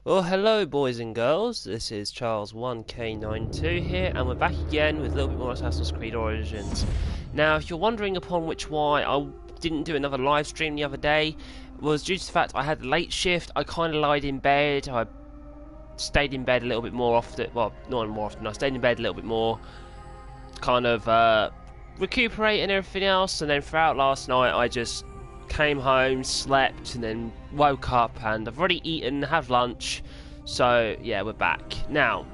Well, hello boys and girls, this is Charles1K92 here, and we're back again with a little bit more Assassin's Creed Origins. Now, if you're wondering upon why I didn't do another live stream the other day, was due to the fact I had a late shift. I kind of lied in bed, I stayed in bed a little bit more often, well, not more often, I stayed in bed a little bit more, kind of recuperate and everything else, and then throughout last night I just came home, slept, and then woke up, and I've already eaten, had lunch, so yeah, we're back. Now,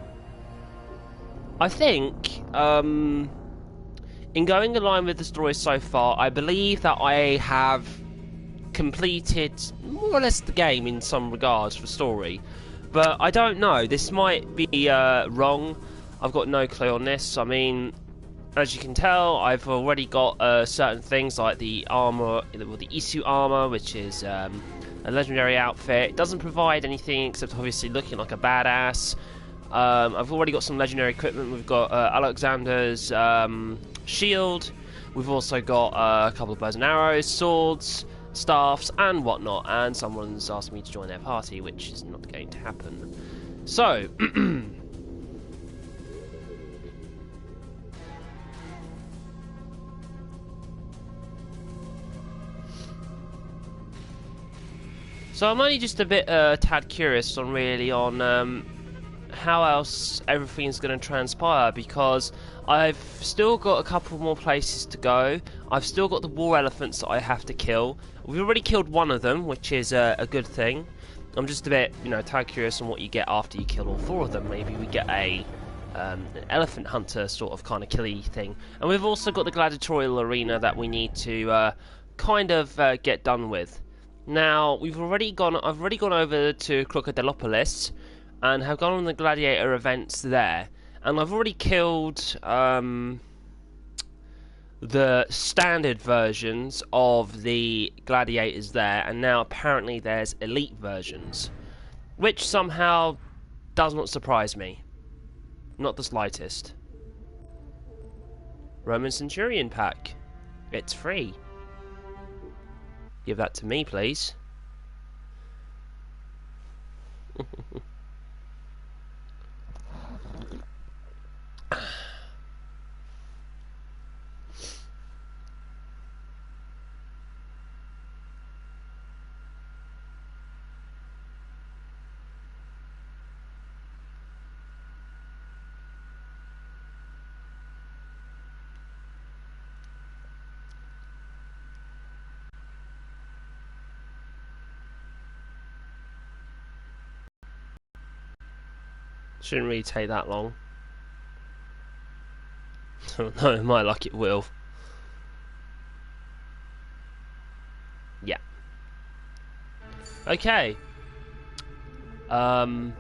I think, in going along with the story so far, I believe that I have completed more or less the game in some regards for story, but I don't know, this might be wrong. I've got no clue on this. I mean, as you can tell, I've already got certain things like the armor, the Isu armor, which is a legendary outfit. It doesn't provide anything except obviously looking like a badass. I've already got some legendary equipment. We've got Alexander's shield. We've also got a couple of bows and arrows, swords, staffs, and whatnot. And someone's asked me to join their party, which is not going to happen. So. So I'm only just a bit tad curious on how else everything's going to transpire, because I've still got a couple more places to go. I've still got the war elephants that I have to kill. We've already killed one of them, which is a good thing. I'm just a bit, tad curious on what you get after you kill all four of them. Maybe we get an elephant hunter sort of kind of killy thing. And we've also got the gladiatorial arena that we need to get done with. Now, I've already gone over to Crocodilopolis and have gone on the gladiator events there, and I've already killed the standard versions of the gladiators there, and now apparently there's elite versions, which somehow does not surprise me, not the slightest. Roman Centurion pack, it's free. Give that to me, please. Shouldn't really take that long. No, my luck it will. Yeah. Okay. Alright,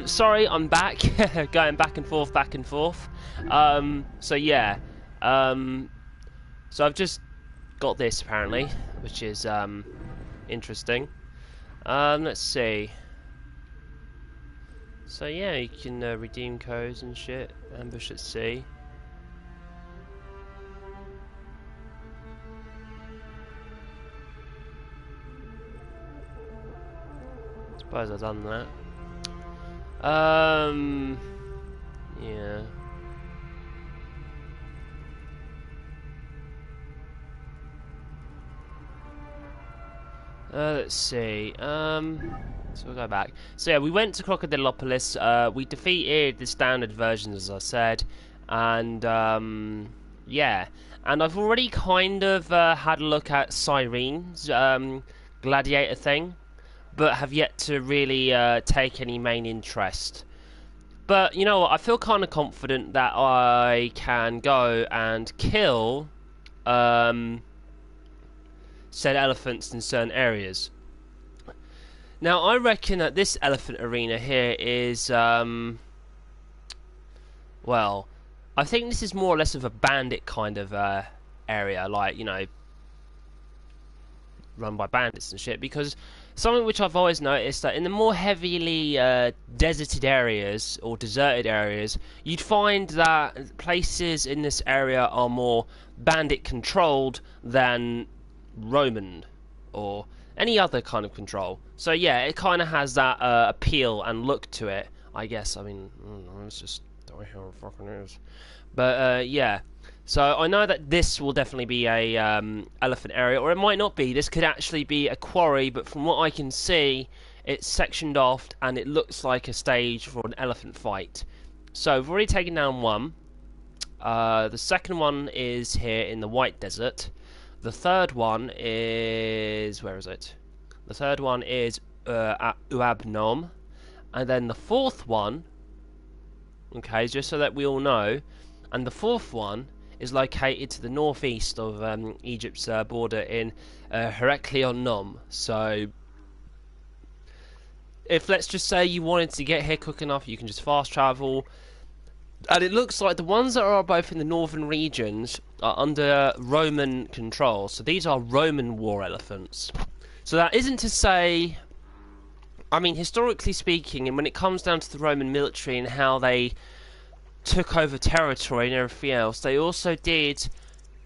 sorry, I'm back. Going back and forth. So yeah. So I've just got this apparently, which is interesting. Let's see. So yeah, you can redeem codes and shit. Ambush at sea. Suppose I've done that. Yeah. Let's see. So we'll go back. So yeah, we went to Crocodilopolis. We defeated the standard versions, as I said, and yeah. And I've already kind of had a look at Cyrene's gladiator thing, but have yet to really take any main interest. But you know what? I feel kind of confident that I can go and kill said elephants in certain areas. Now, I reckon that this elephant arena here is, well, I think this is more or less of a bandit kind of area, like, run by bandits and shit, because something which I've always noticed, that in the more heavily deserted areas or deserted areas, you'd find that places in this area are more bandit controlled than Roman or any other kind of control. So yeah, it kind of has that appeal and look to it, I guess. I mean, I don't know, it's just the way how it fucking is. But yeah, so I know that this will definitely be a elephant area, or it might not be. This could actually be a quarry, but from what I can see, it's sectioned off and it looks like a stage for an elephant fight. So we've already taken down one. The second one is here in the White Desert. The third one is... where is it? The third one is at Uabnom. And then the fourth one, okay, just so that we all know, and the fourth one is located to the northeast of Egypt's border in Heraklion Nom. So, if let's just say you wanted to get here quick enough, you can just fast travel. And it looks like the ones that are both in the northern regions are under Roman control. So these are Roman war elephants. So that isn't to say... I mean, historically speaking, and when it comes down to the Roman military and how they took over territory and everything else, they also did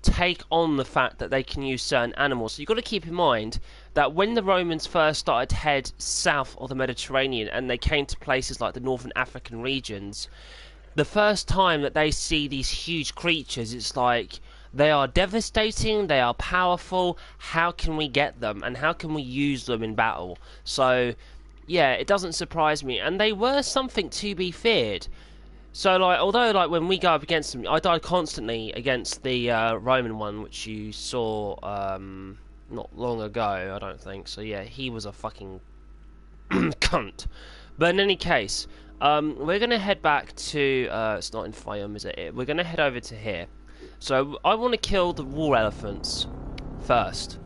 take on the fact that they can use certain animals. So you've got to keep in mind that when the Romans first started to head south of the Mediterranean and they came to places like the northern African regions, the first time that they see these huge creatures, it's like, they are devastating, they are powerful, how can we get them and how can we use them in battle? So yeah, it doesn't surprise me, and they were something to be feared. So, like, although, like, when we go up against them, I died constantly against the Roman one, which you saw not long ago, I don't think. So, yeah, he was a fucking cunt. But in any case, we're going to head back to... it's not in Fayum, is it? We're going to head over to here. So, I want to kill the war elephants first.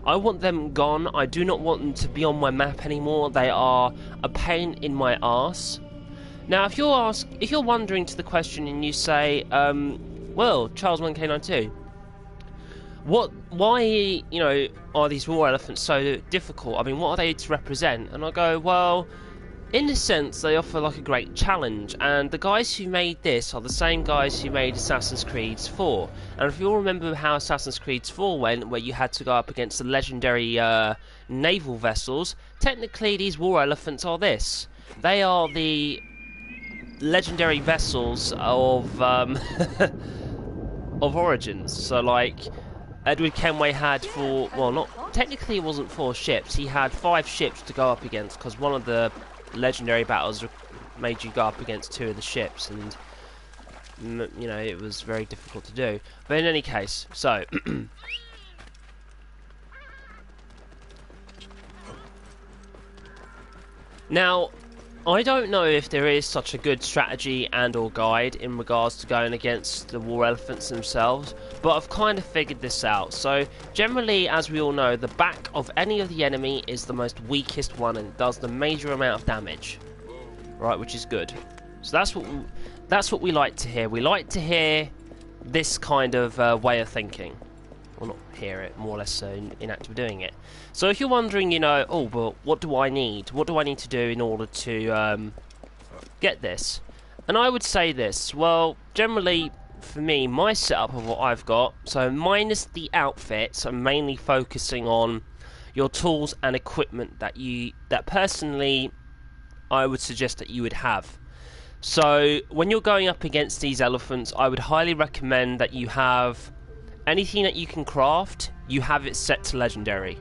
I want them gone. I do not want them to be on my map anymore. They are a pain in my arse. Now, if you're wondering to the question and you say, well, Charles 1K92, why, you know, are these war elephants so difficult? I mean, what are they to represent? And I go, well, in a sense, they offer like a great challenge, and the guys who made this are the same guys who made Assassin's Creed 4. And if you all remember how Assassin's Creed 4 went, where you had to go up against the legendary naval vessels, technically these war elephants are this. They are the legendary vessels of of Origins. So like Edward Kenway had not technically it wasn't 4 ships. He had 5 ships to go up against, because one of the legendary battles made you go up against 2 of the ships, and you know, it was very difficult to do. But in any case, so now I don't know if there is such a good strategy and or guide in regards to going against the war elephants themselves, but I've kind of figured this out. So generally, as we all know, the back of any of the enemy is the most weakest one and does the major amount of damage, right, which is good. So that's what we like to hear. We like to hear this kind of way of thinking. Well, not hear it, more or less in act of doing it. So if you're wondering, you know, oh, well, what do I need? What do I need to do in order to get this? And I would say this. Well, generally, for me, my setup of what I've got, so minus the outfits, I'm mainly focusing on your tools and equipment that personally I would suggest that you would have. So when you're going up against these elephants, I would highly recommend that you have anything that you can craft, you have it set to legendary.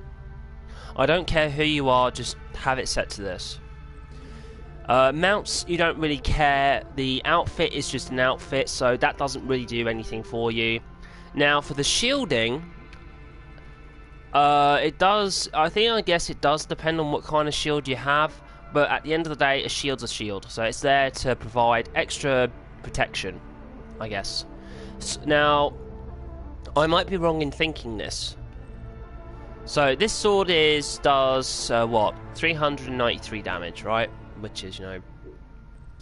I don't care who you are, just have it set to this. Mounts, you don't really care. The outfit is just an outfit, so that doesn't really do anything for you. Now, for the shielding, it does, I guess it does depend on what kind of shield you have, but at the end of the day, a shield's a shield, so it's there to provide extra protection, I guess. Now, I might be wrong in thinking this. So this sword does what? 393 damage, right? Which is, you know,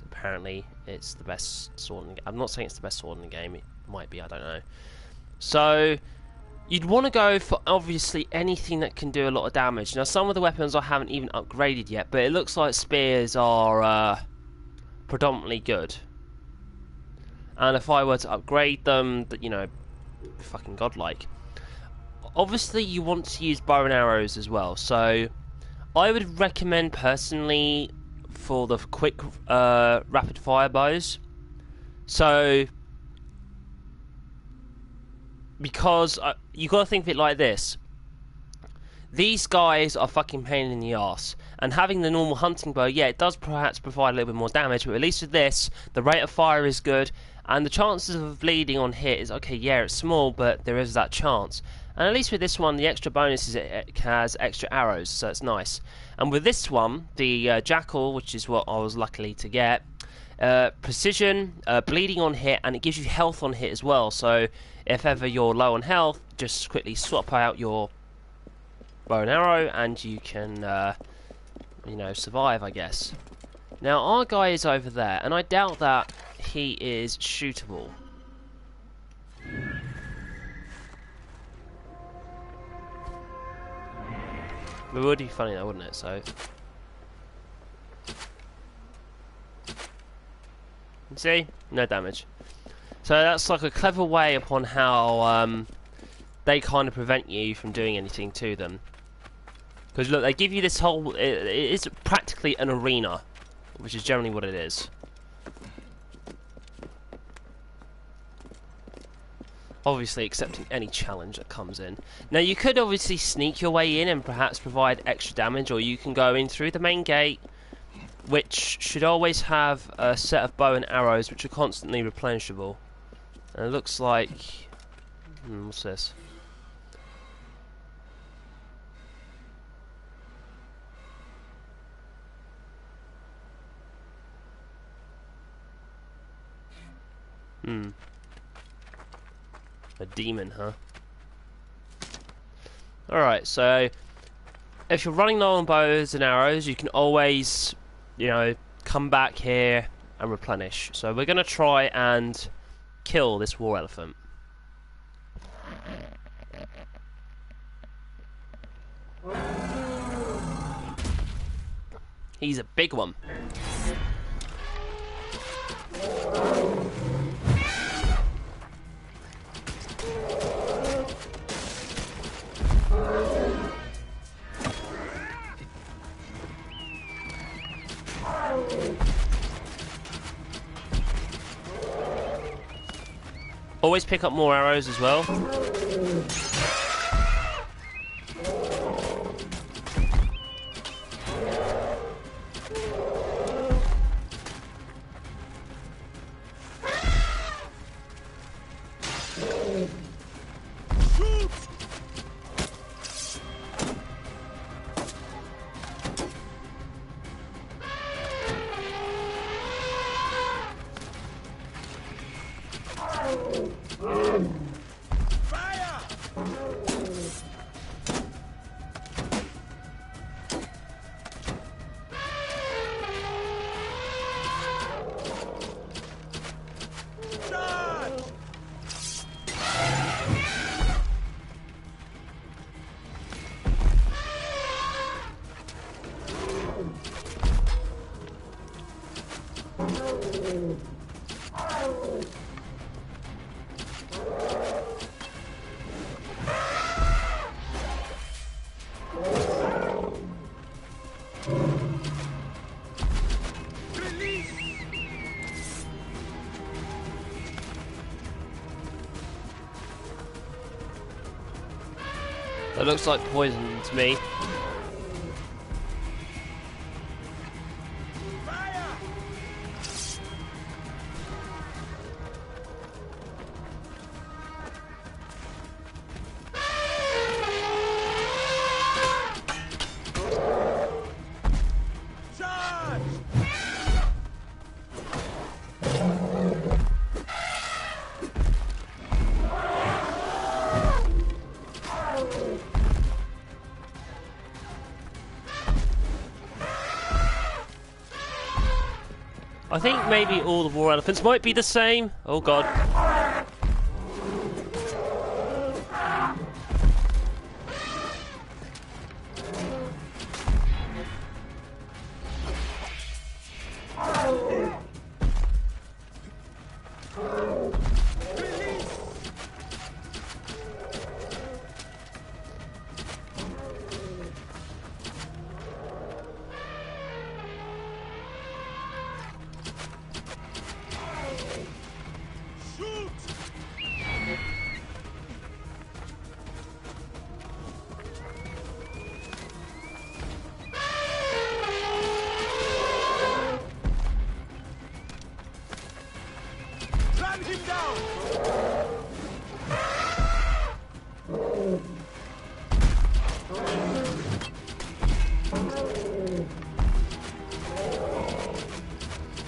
apparently it's the best sword in the game. I'm not saying it's the best sword in the game. It might be, I don't know. So You'd want to go for obviously anything that can do a lot of damage. Now, some of the weapons I haven't even upgraded yet, but it looks like spears are predominantly good. And if I were to upgrade them, you know, fucking godlike. Obviously, you want to use bow and arrows as well. So, I would recommend personally for the quick rapid fire bows. So, because you got to think of it like this. These guys are fucking pain in the arse, and having the normal hunting bow, yeah, it does perhaps provide a little bit more damage, but at least with this, the rate of fire is good, and the chances of bleeding on hit is, okay, yeah, it's small, but there is that chance. And at least with this one, the extra bonus is it has extra arrows, so it's nice. And with this one, the Jackal, which is what I was lucky to get, precision, bleeding on hit, and it gives you health on hit as well, so if ever you're low on health, just quickly swap out your bow and arrow, and you can, you know, survive, I guess. Now, our guy is over there, and I doubt that he is shootable. It would be funny though, wouldn't it? So, see, no damage. So that's like a clever way upon how they kind of prevent you from doing anything to them. Because look, they give you this whole... It is practically an arena, which is generally what it is. Obviously accepting any challenge that comes in. Now you could obviously sneak your way in and perhaps provide extra damage, or you can go in through the main gate, which should always have a set of bow and arrows which are constantly replenishable. And it looks like... what's this? A demon, huh? Alright, so if you're running low on bows and arrows, you can always, you know, come back here and replenish. So we're going to try and kill this war elephant. He's a big one. Always pick up more arrows as well. That looks like poison to me. I think maybe all the war elephants might be the same. Oh god.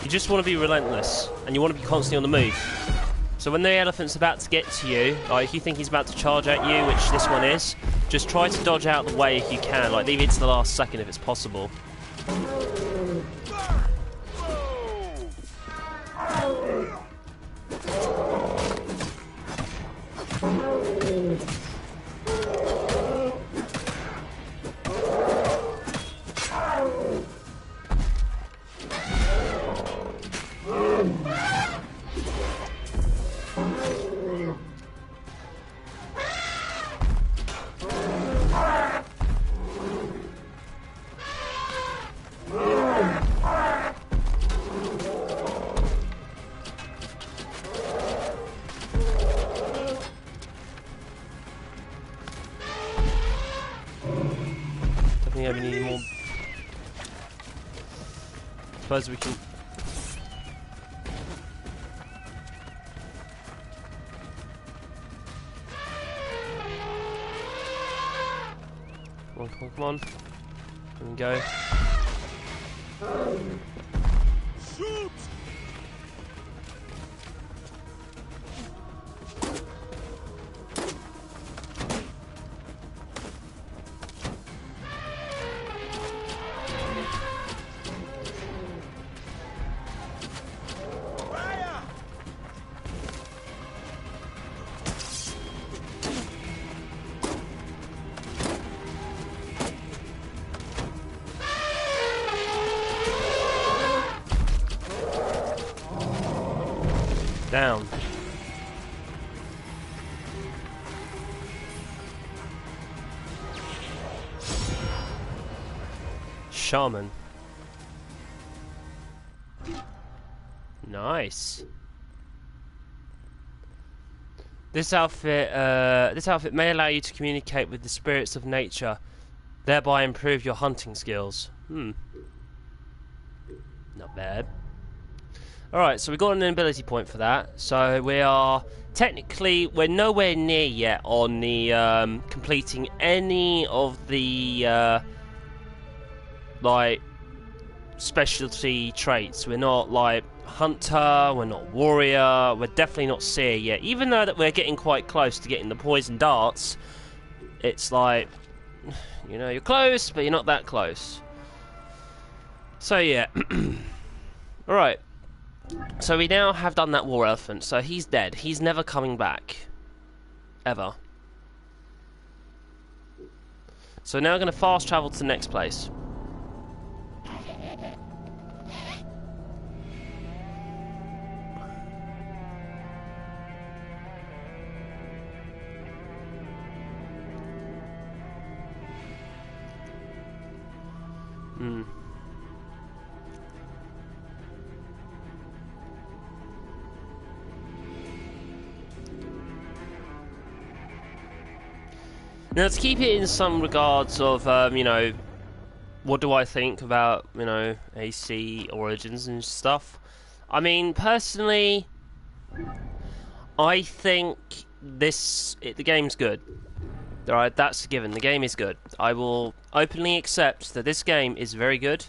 You just want to be relentless, and you want to be constantly on the move. So when the elephant's about to get to you, like if you think he's about to charge at you, which this one is, just try to dodge out the way if you can, like leave it to the last second if it's possible. Yeah, we need more. Suppose we can. Come on, come on, come on. There we go. Shoot! Down. Shaman. Nice. This outfit may allow you to communicate with the spirits of nature, thereby improve your hunting skills. Not bad. Alright, so we got an ability point for that. So we are we're nowhere near yet on the completing any of the like specialty traits. We're not like hunter, we're not warrior, we're definitely not seer yet. Even though that we're getting quite close to getting the poison darts, it's like, you know, you're close, but you're not that close. So yeah. Alright. So we now have done that war elephant, so he's dead. He's never coming back. Ever. So now we're going to fast travel to the next place. Now, to keep it in some regards of, you know, what do I think about, you know, AC Origins and stuff? I mean, personally, I think the game's good. Alright, that's a given. The game is good. I will openly accept that this game is very good.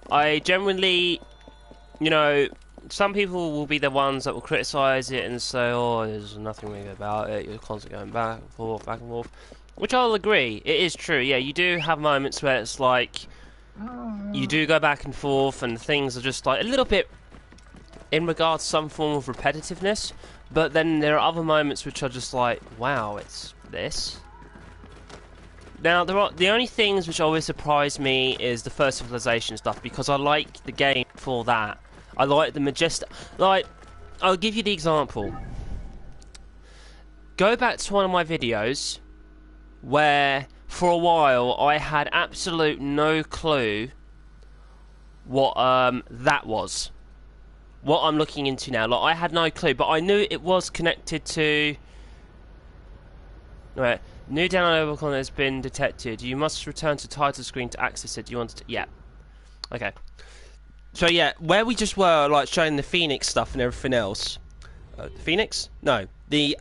I generally, you know, some people will be the ones that will criticise it and say, oh, there's nothing really about it, you're constantly going back and forth, which I'll agree, it is true, yeah, you do have moments where it's like, you do go back and forth and things are just like, a little bit, in regards to some form of repetitiveness, but then there are other moments which are just like, wow, it's this. Now, the only things which always surprise me is the First Civilization stuff, because I like the game for that. I like the majestic... Like, I'll give you the example. Go back to one of my videos where, for a while, I had absolute no clue what that was. What I'm looking into now. Like, I had no clue, but I knew it was connected to... Right. New downloadable content has been detected. You must return to title screen to access it. Do you want to... Yeah. Okay. So yeah, where we just were, like, showing the Phoenix stuff and everything else. Phoenix? No. The,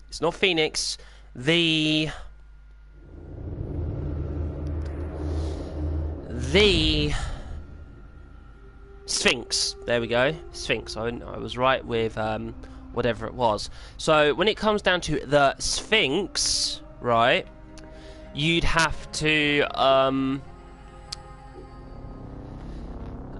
It's not Phoenix. The Sphinx. There we go. Sphinx. I was right with whatever it was. So when it comes down to the Sphinx, right, you'd have to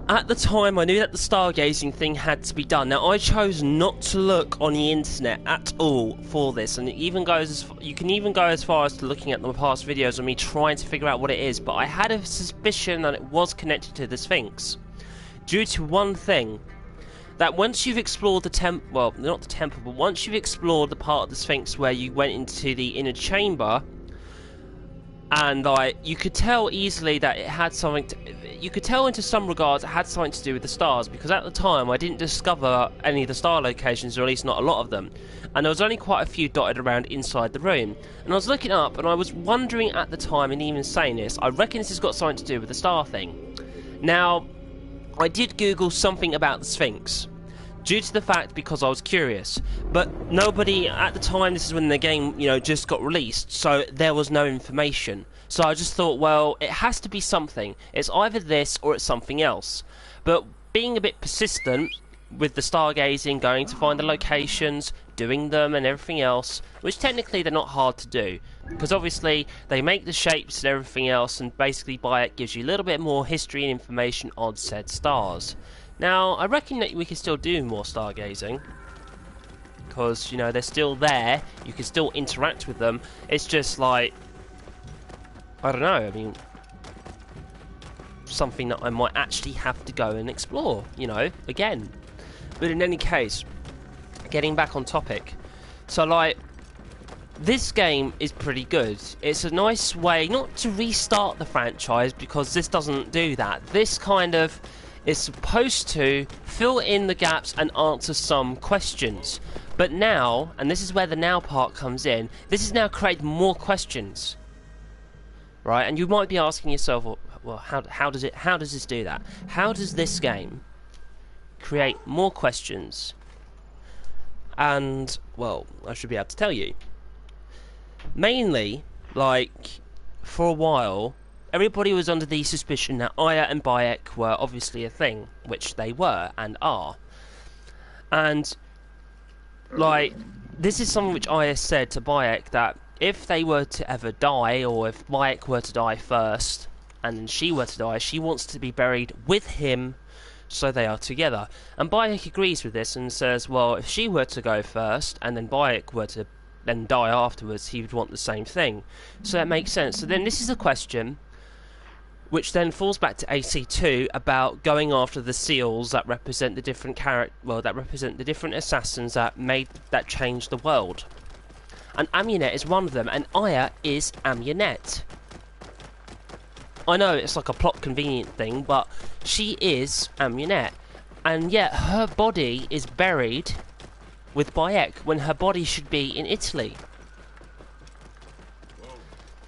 at the time, I knew that the stargazing thing had to be done. Now, I chose not to look on the internet at all for this, and it even goes you can even go as far as to looking at the past videos of me trying to figure out what it is. But I had a suspicion that it was connected to the Sphinx, due to one thing: that once you've explored the well, not the temple, but once you've explored the part of the Sphinx where you went into the inner chamber. And like you could tell easily that it had something you could tell into some regards it had something to do with the stars, because at the time I didn't discover any of the star locations, or at least not a lot of them, and there was only quite a few dotted around inside the room. And I was looking up and I was wondering at the time, and even saying this, I reckon this has got something to do with the star thing. Now, I did Google something about the Sphinx, due to the fact because I was curious, but nobody at the time, this is when the game, you know, just got released, so there was no information. So I just thought, well, it has to be something. It's either this or it's something else. But being a bit persistent with the stargazing, going to find the locations, doing them and everything else, which technically they're not hard to do, because obviously they make the shapes and everything else, and basically by it gives you a little bit more history and information on said stars. Now, I reckon that we can still do more stargazing, because, you know, they're still there, you can still interact with them. It's just like, I don't know, I mean, something that I might actually have to go and explore, you know, again. But in any case, getting back on topic, so like, this game is pretty good. It's a nice way, not to restart the franchise, because this doesn't do that. This kind of is supposed to fill in the gaps and answer some questions. But now, and this is where the now part comes in, this has now created more questions. Right? And you might be asking yourself, well, how does this do that? How does this game create more questions? And, well, I should be able to tell you. Mainly, like, for a while, everybody was under the suspicion that Aya and Bayek were obviously a thing, which they were and are. And, like, this is something which Aya said to Bayek, that if they were to ever die, or if Bayek were to die first, and then she were to die, she wants to be buried with him, so they are together. And Bayek agrees with this and says, well, if she were to go first, and then Bayek were to then die afterwards, he would want the same thing. So that makes sense. So then this is a question which then falls back to AC2 about going after the seals that represent the different that represent the different assassins that changed the world. And Amunet is one of them, and Aya is Amunet. I know it's like a plot convenient thing, but she is Amunet, and yet her body is buried with Bayek when her body should be in Italy.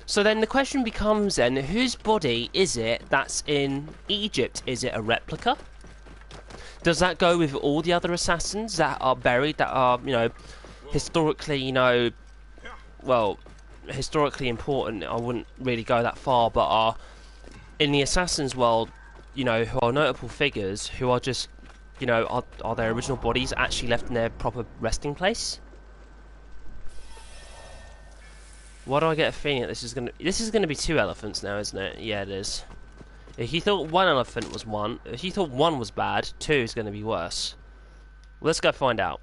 So then the question becomes then, whose body is it that's in Egypt? Is it a replica? Does that go with all the other assassins that are buried, that are, you know, historically, you know, well, historically important? I wouldn't really go that far, but are in the assassins world, you know, who are notable figures, who are just, you know, are their original bodies actually left in their proper resting place? Why do I get a feeling that this is gonna be two elephants now, isn't it? Yeah, it is. If you thought one elephant was one, if you thought one was bad, two is gonna be worse. Well, let's go find out.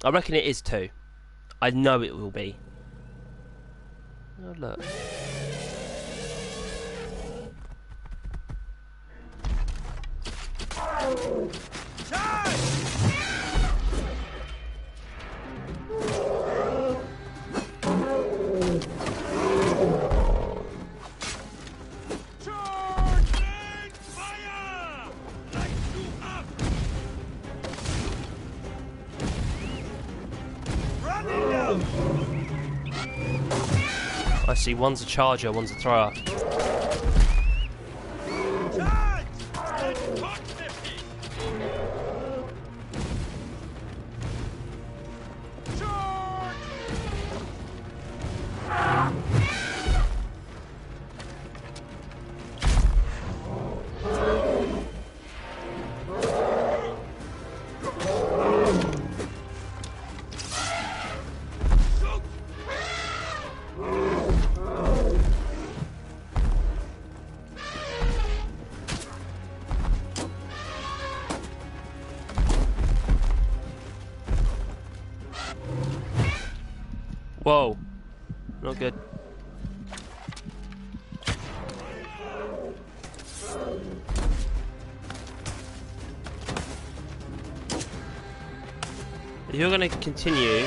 I reckon it is two. I know it will be. Oh, look. I see one's a charger, one's a thrower. Whoa. Not good. If you're going to continue...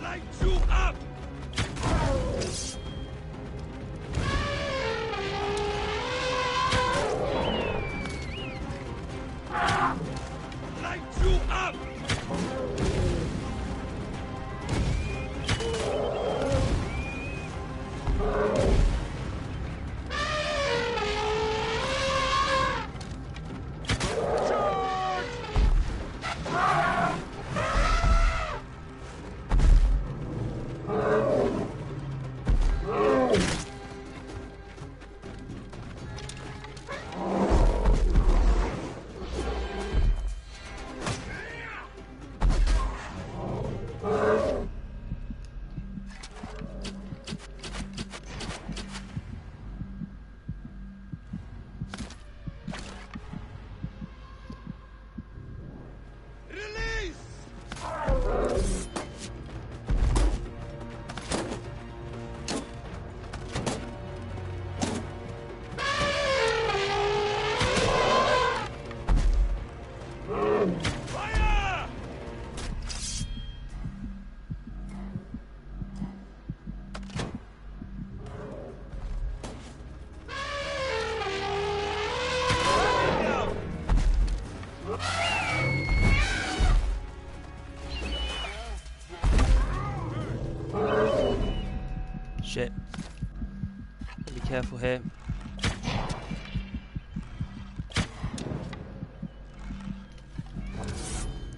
Light you up! Light you up! Shit. Be careful here.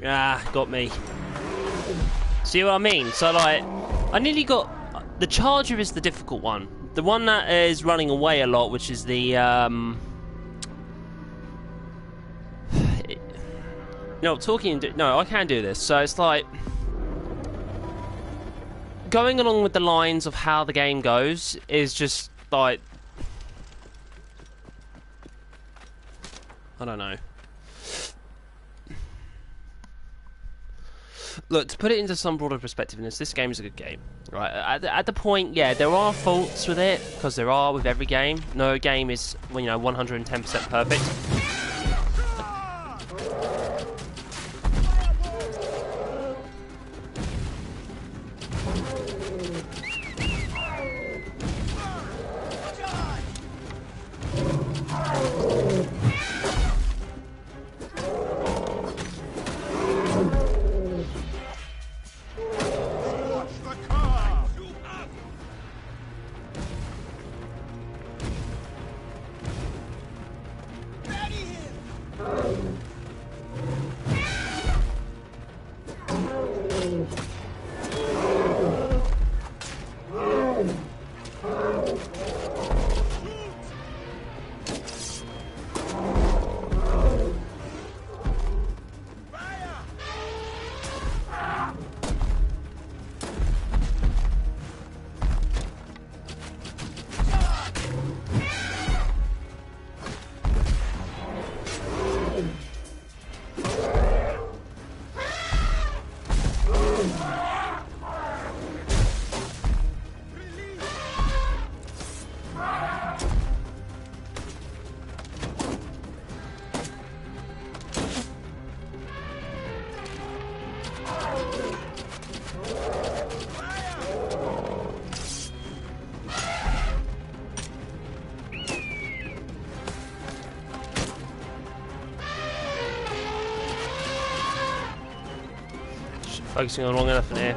Ah, got me. See what I mean? So like, I nearly got... The Charger is the difficult one. The one that is running away a lot, which is the... No, talking... No, I can do this. So it's like... Going along with the lines of how the game goes is just like... I don't know. Look, to put it into some broader perspective, this game is a good game, right? At the point, yeah, there are faults with it, because there are with every game. No game is, you know, 110% perfect. Focusing on long enough in here.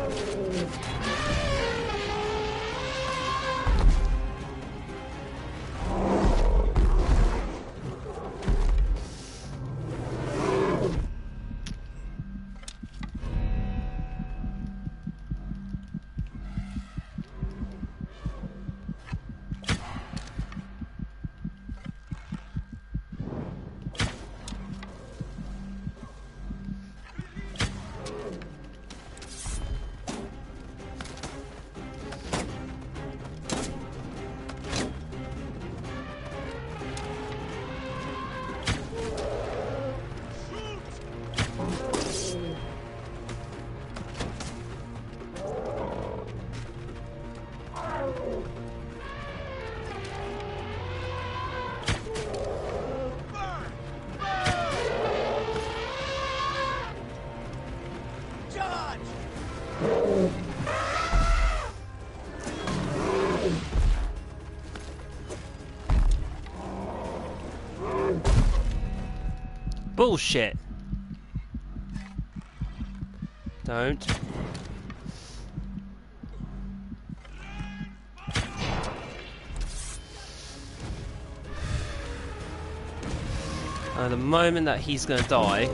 Bullshit. Don't. The moment that he's gonna die.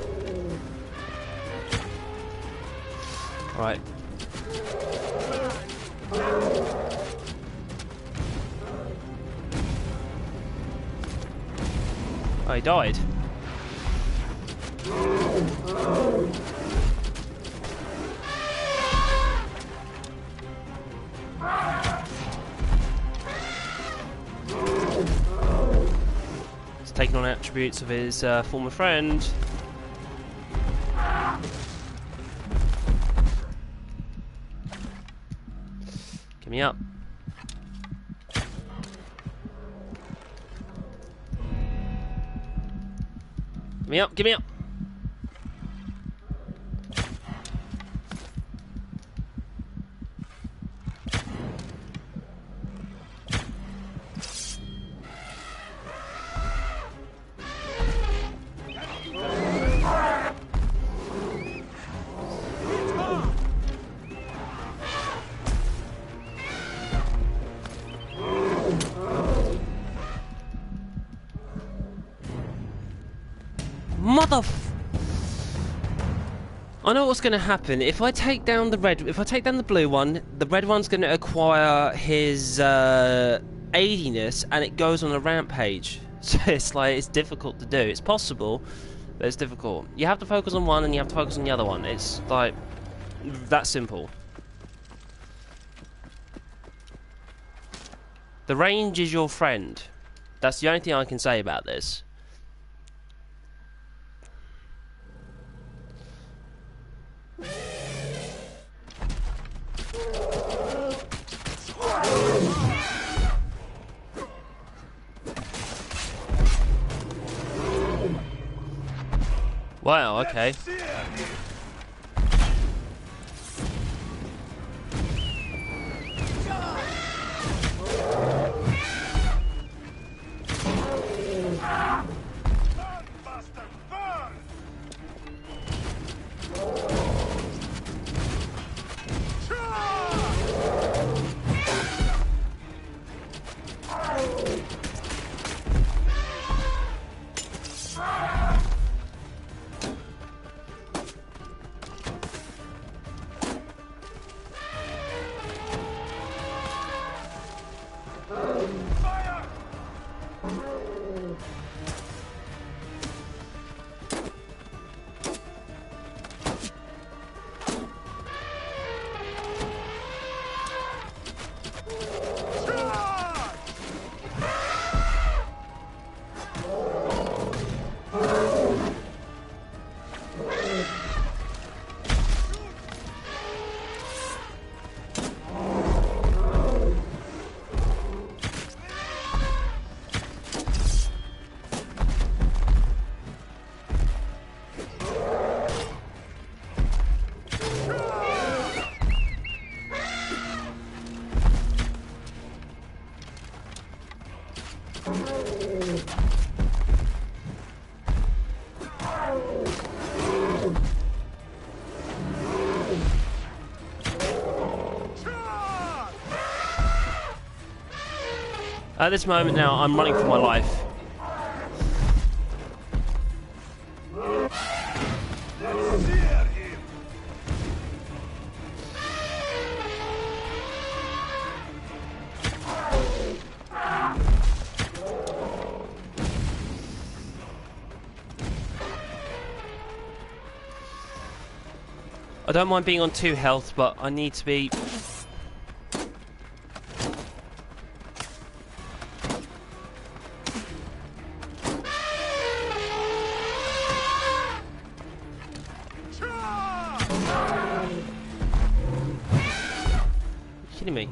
Right. Oh, he died. He's taking on attributes of his former friend. Give me up. Give me up, give me up. I know what's going to happen. If I take down the red, if I take down the blue one, the red one's going to acquire his aidiness, and it goes on a rampage. So it's like, it's difficult to do. It's possible, but it's difficult. You have to focus on one, and you have to focus on the other one. It's like that simple. The range is your friend. That's the only thing I can say about this. Wow, okay. At this moment now, I'm running for my life. I don't mind being on 2 health, but I need to be... kidding me?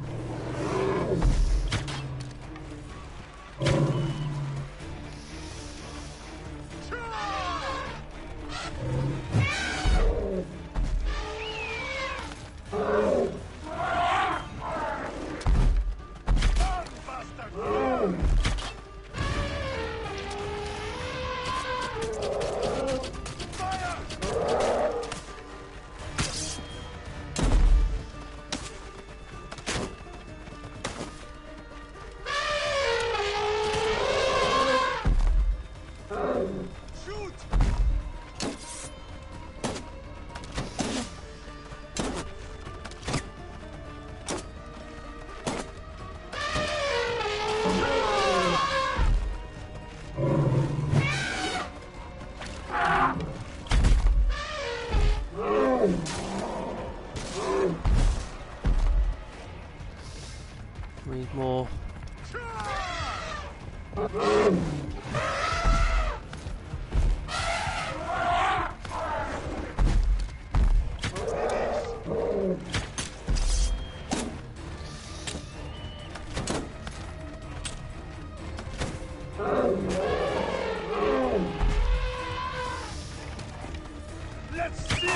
Need more. Let's see.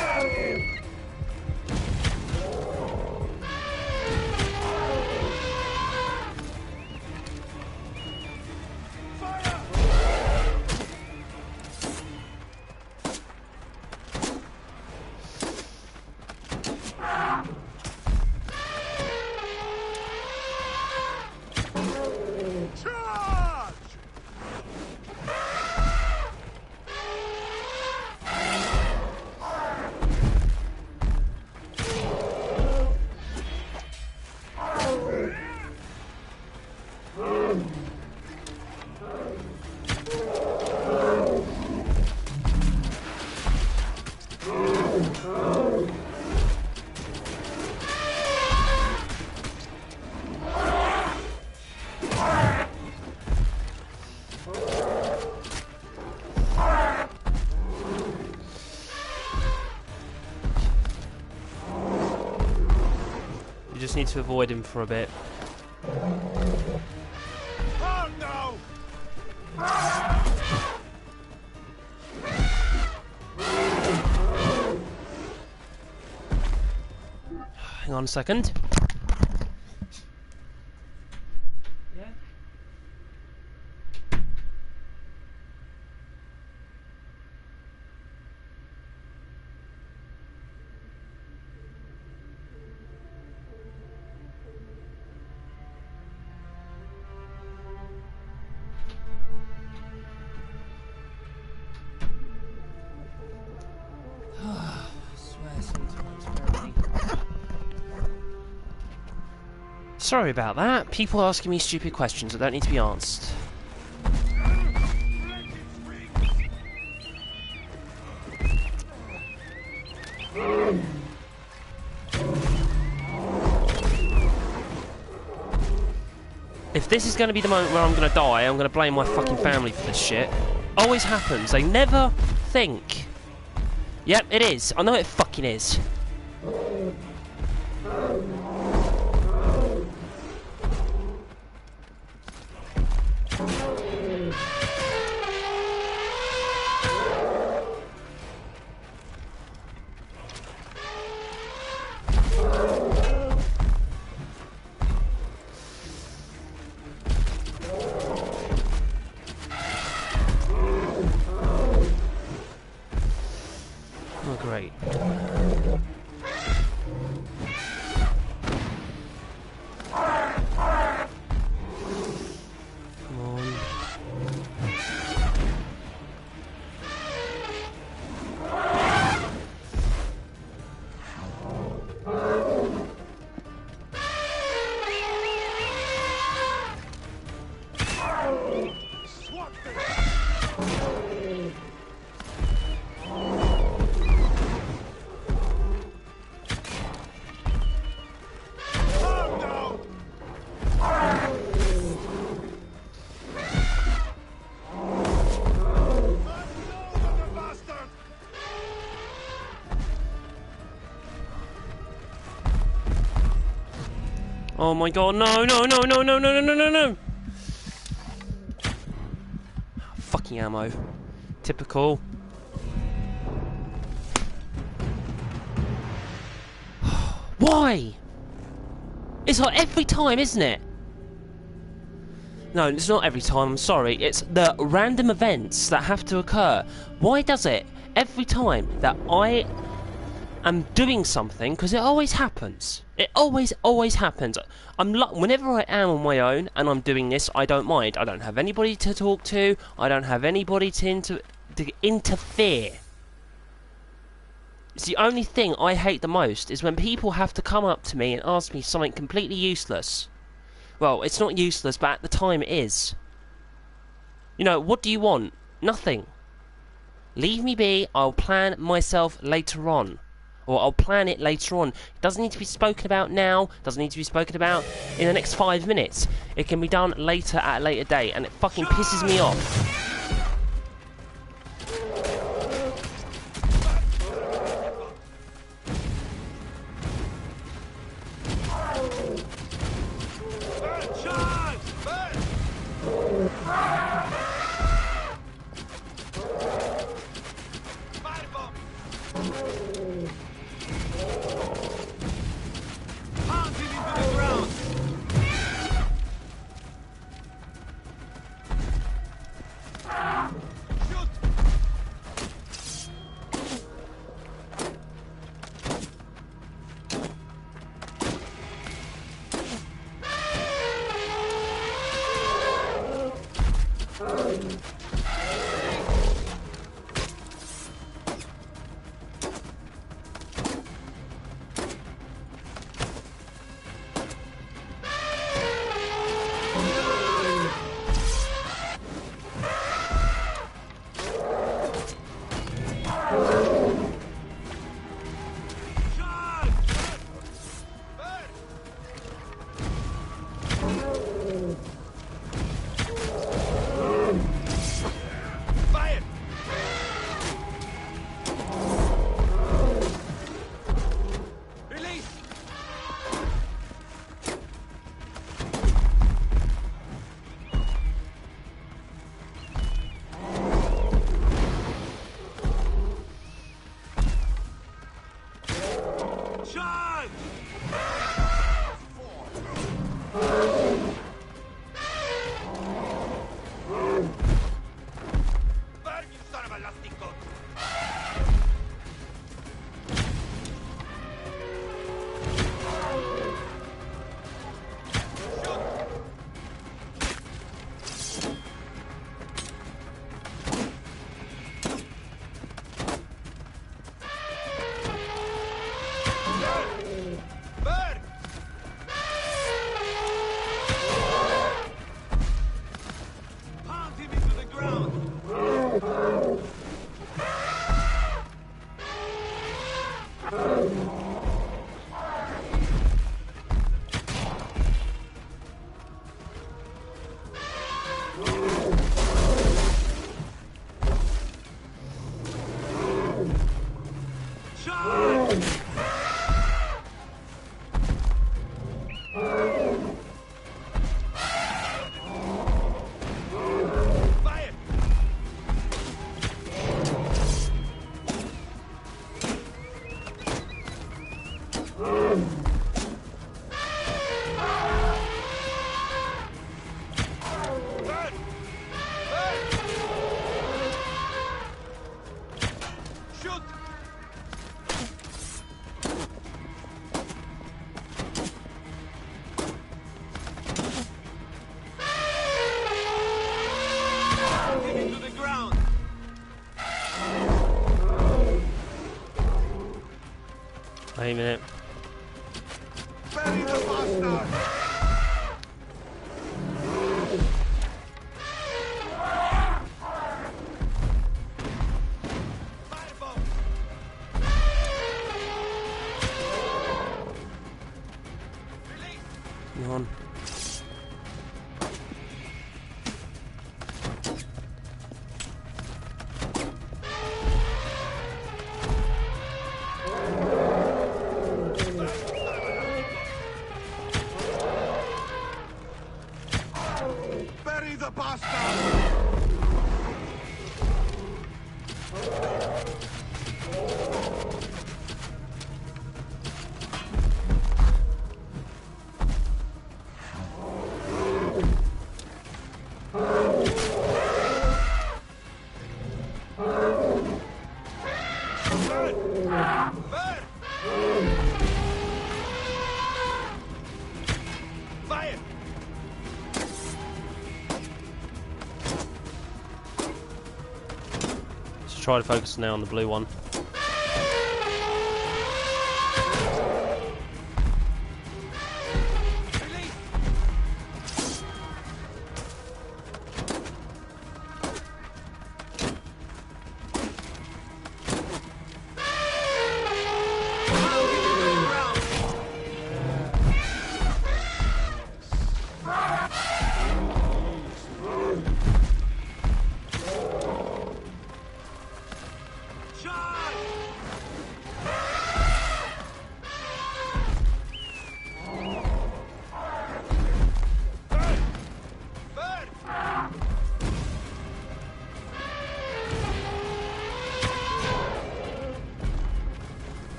You just need to avoid him for a bit. Oh no! Hang on a second. Yeah. I swear sometimes very... Sorry about that. People asking me stupid questions that don't need to be answered. If this is going to be the moment where I'm going to die, I'm going to blame my fucking family for this shit. Always happens. They never think. Yep, it is. I know it fucking is. Oh, great. Come on. Oh my god, no, no, no, no, no, no, no, no, no, no! Fucking ammo. Typical. Why? It's like every time, isn't it? No, it's not every time, I'm sorry. It's the random events that have to occur. Why does it every time that I am doing something? Because it always happens. It always happens. Whenever I am on my own and I'm doing this, I don't mind. I don't have anybody to talk to. I don't have anybody to interfere. It's the only thing I hate the most is when people have to come up to me and ask me something completely useless. Well, it's not useless, but at the time it is. You know, what do you want? Nothing. Leave me be, I'll plan myself later on. or I'll plan it later on. It doesn't need to be spoken about now, doesn't need to be spoken about in the next 5 minutes. It can be done later at a later date, and it fucking pisses me off. Wait a minute. Bury the bastard! Come on. Bury the bastard! Fire! Let's try to focus now on the blue one.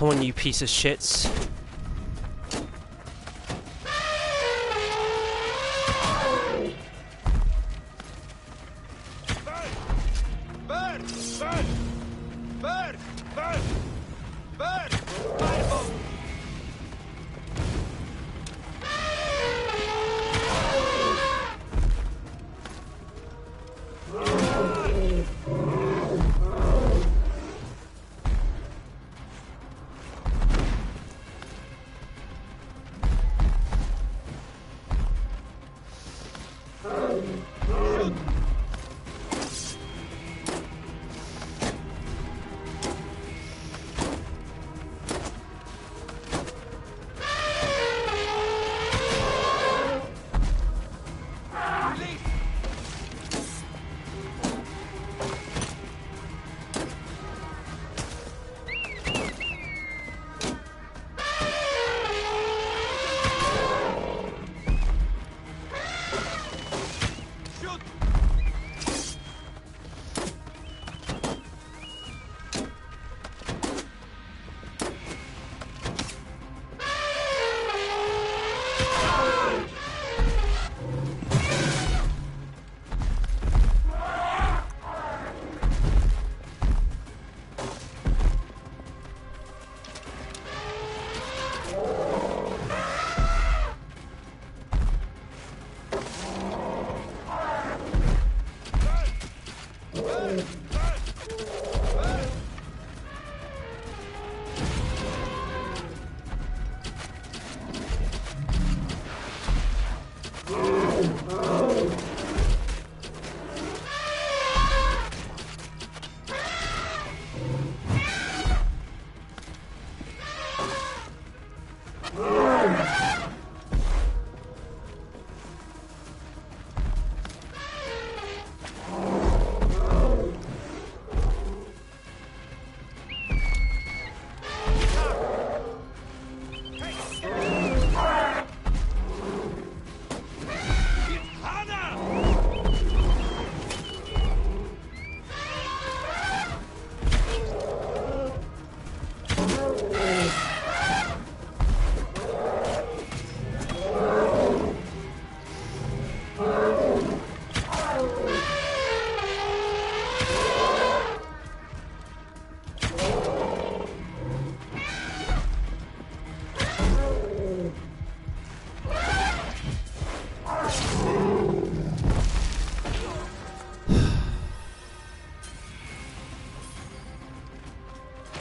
Come on, you piece of shits. Burn! Burn! Burn! Burn! Burn! Firebolt!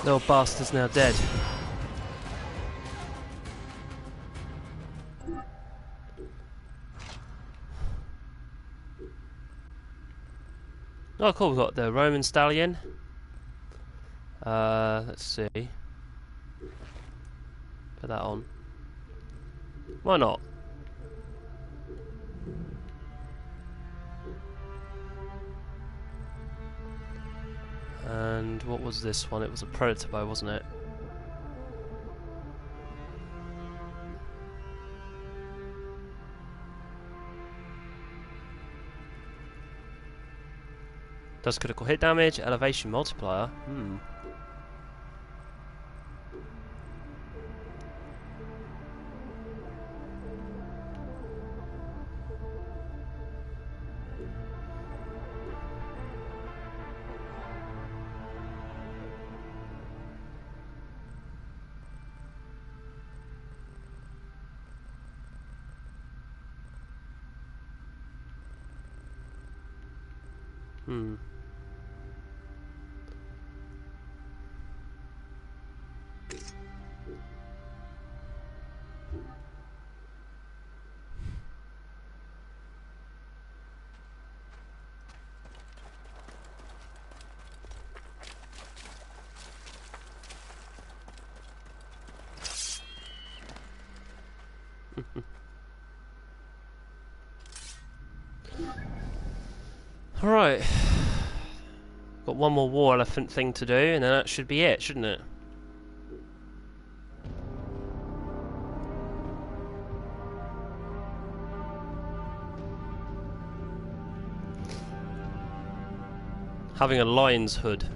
Little bastard's now dead. Oh cool, we've got the Roman stallion. Let's see. Put that on. Why not? And what was this one? It was a prototype, wasn't it? Does critical hit damage, elevation multiplier. Alright. Got one more war elephant thing to do, and then that should be it, shouldn't it? Having a lion's hood.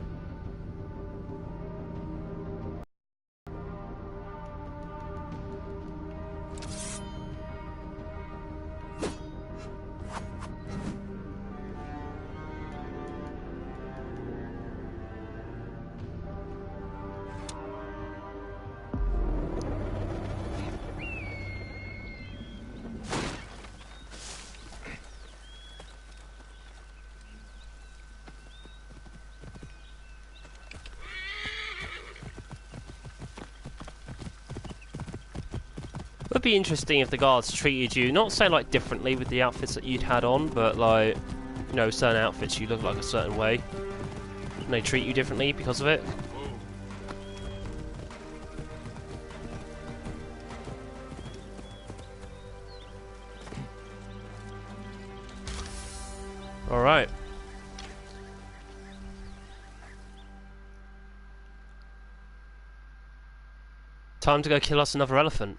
be interesting if the guards treated you, not say like differently with the outfits that you'd had on, but like, you know, certain outfits you look like a certain way, and they treat you differently because of it. Alright. Time to go kill us another elephant.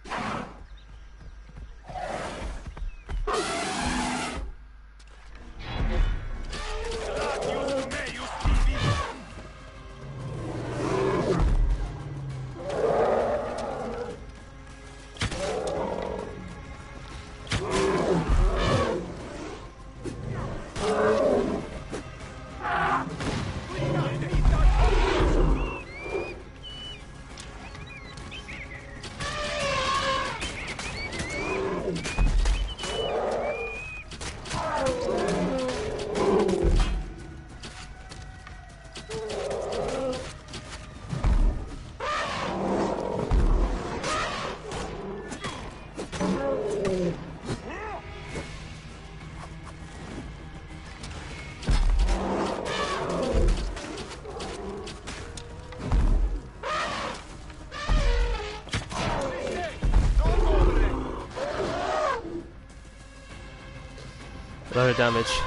Load of damage.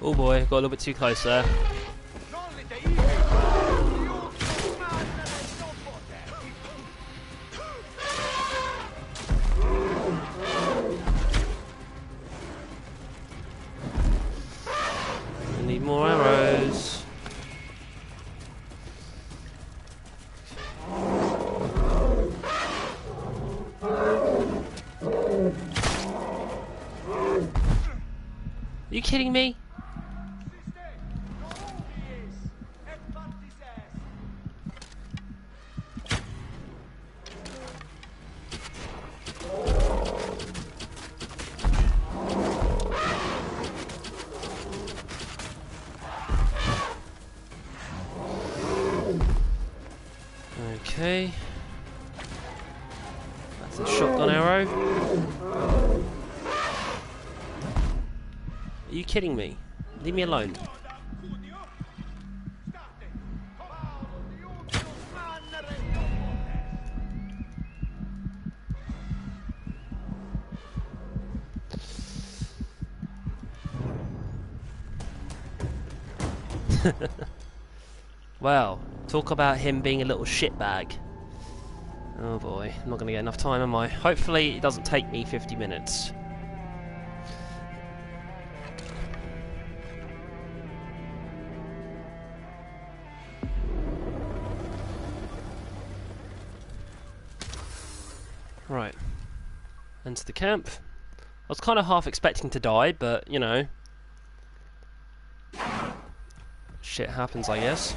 Oh boy, got a little bit too close there. I need more arrows. Are you kidding me? Okay. That's a shotgun arrow. Are you kidding me? Leave me alone. Wow, talk about him being a little shitbag. Oh boy, I'm not going to get enough time, am I? Hopefully it doesn't take me 50 minutes. Right, enter the camp. I was kind of half expecting to die, but, you know, shit happens, I guess.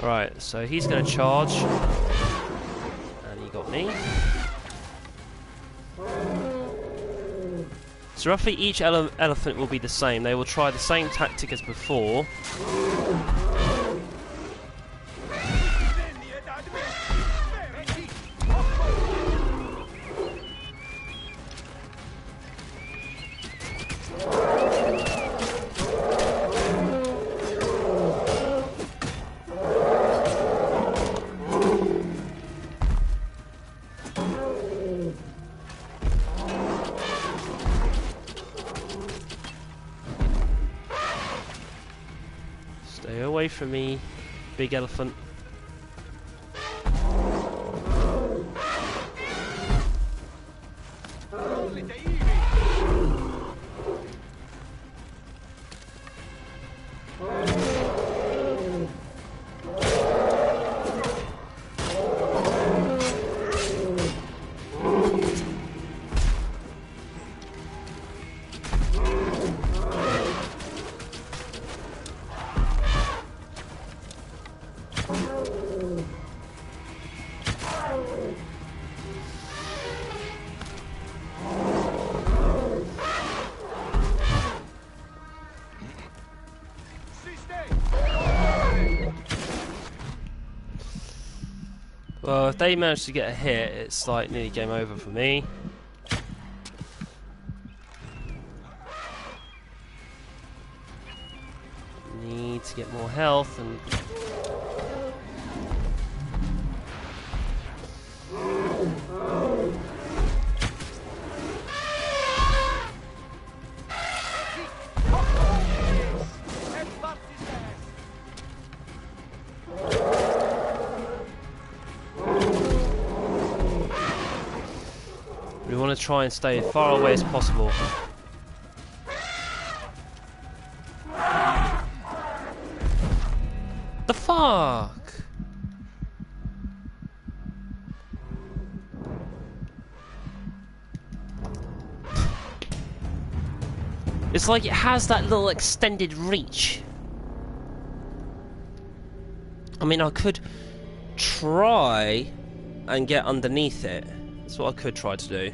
Right, so he's going to charge, and he got me. So roughly each elephant will be the same. They will try the same tactic as before. Stay away from me, big elephant. Well, if they manage to get a hit, it's like nearly game over for me. Need to get more health and... We want to try and stay as far away as possible. The fuck? It's like it has that little extended reach. I mean, I could try and get underneath it. That's what I could try to do.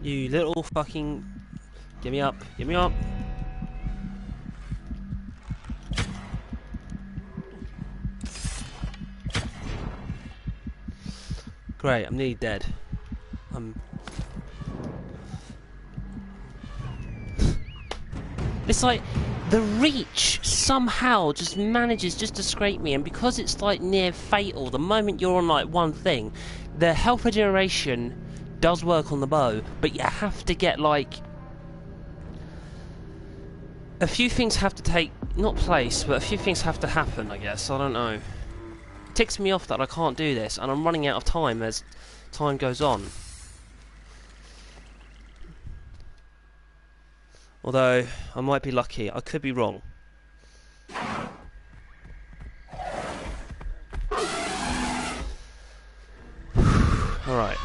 You little fucking... Get me up, get me up. Great, I'm nearly dead. It's like, the reach somehow just manages just to scrape me, and because it's like near fatal, the moment you're on like one thing, the health regeneration does work on the bow, but you have to get like... A few things have to take, not place, but a few things have to happen, I guess, I don't know. It ticks me off that I can't do this, and I'm running out of time as time goes on. Although, I might be lucky, I could be wrong. Alright.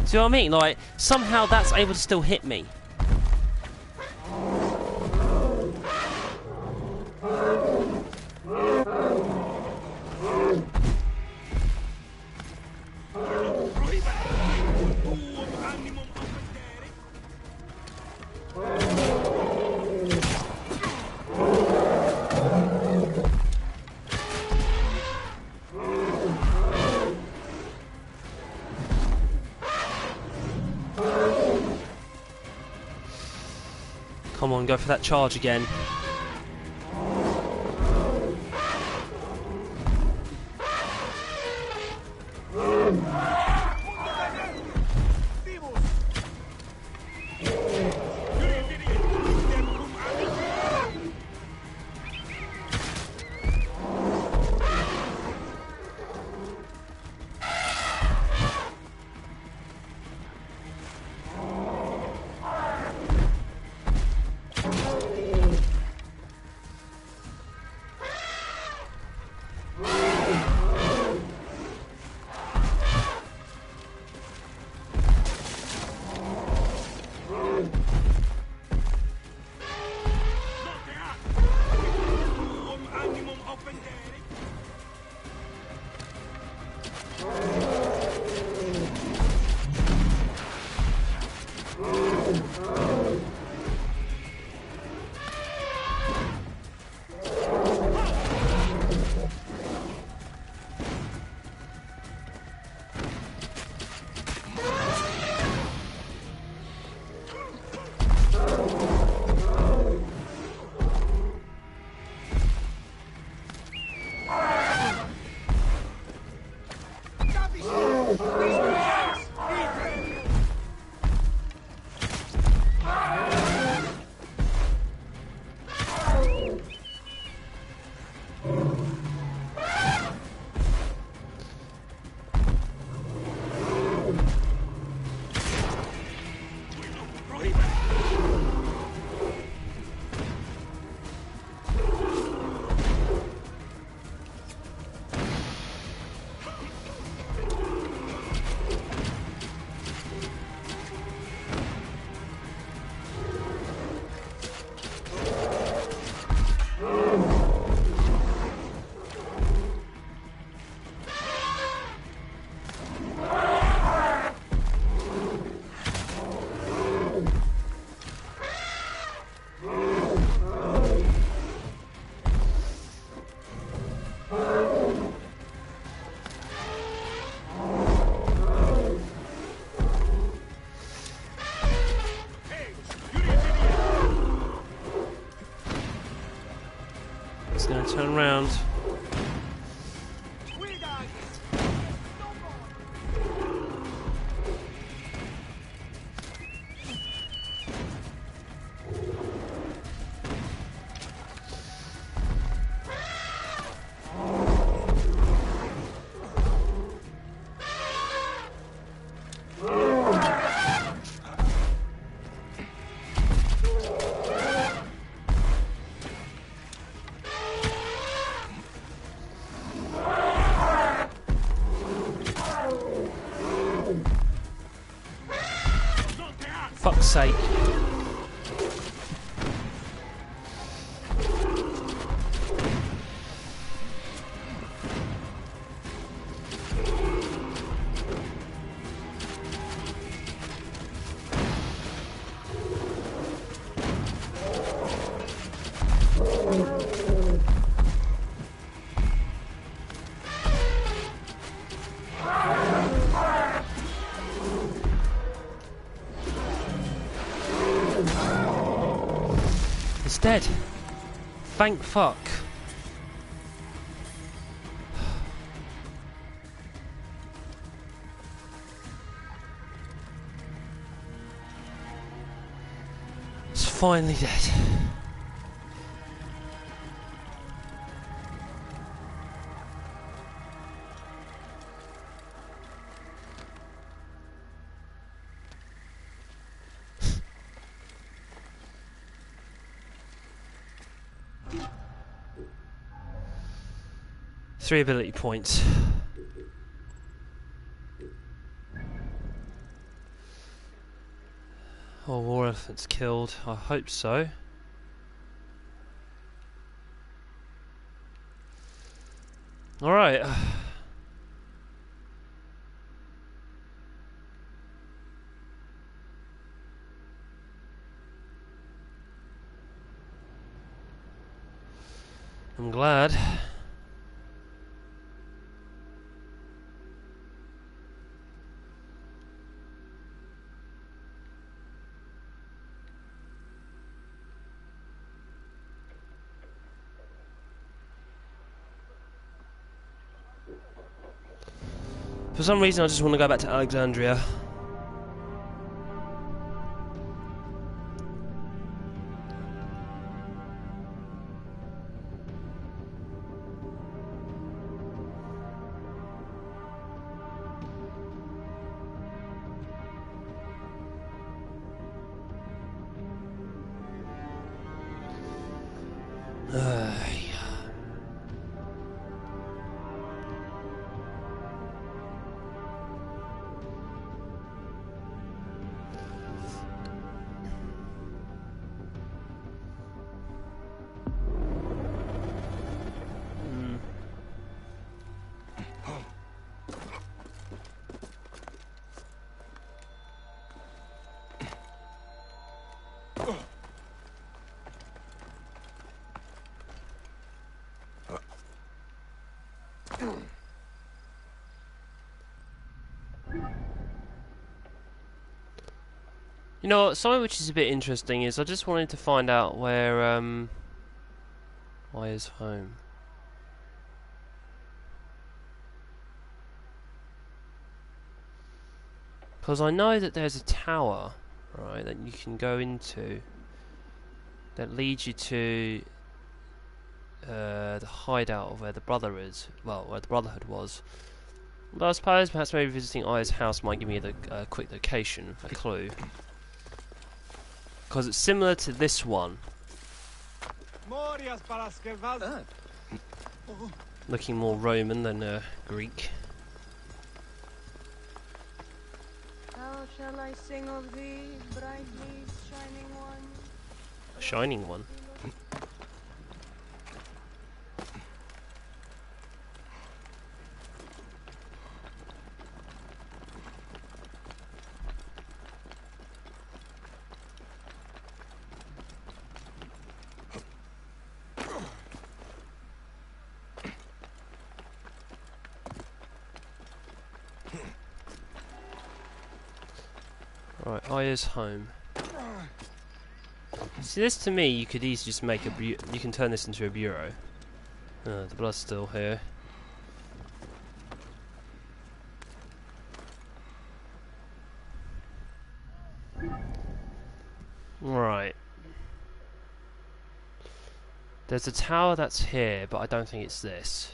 See what I mean? Like, somehow that's able to still hit me. Come on, go for that charge again. It's going to turn around. fuck's sake. It's dead. Thank fuck. It's finally dead. Three ability points. Oh, war elephant's killed. I hope so. Alright. I'm glad. For some reason I just want to go back to Alexandria. You know what, something which is a bit interesting is I just wanted to find out where Aya's home. Because I know that there's a tower, right, that you can go into that leads you to the hideout of where the brother is, well, where the Brotherhood was. But I suppose perhaps maybe visiting Aya's house might give me the quick location, a clue. Because it's similar to this one. Looking more Roman than Greek. How shall I sing of thee, brightly shining one? A shining one. Right, Aya's home. See, this to me, you could easily just make a you can turn this into a bureau. The blood's still here. Right. There's a tower that's here, but I don't think it's this.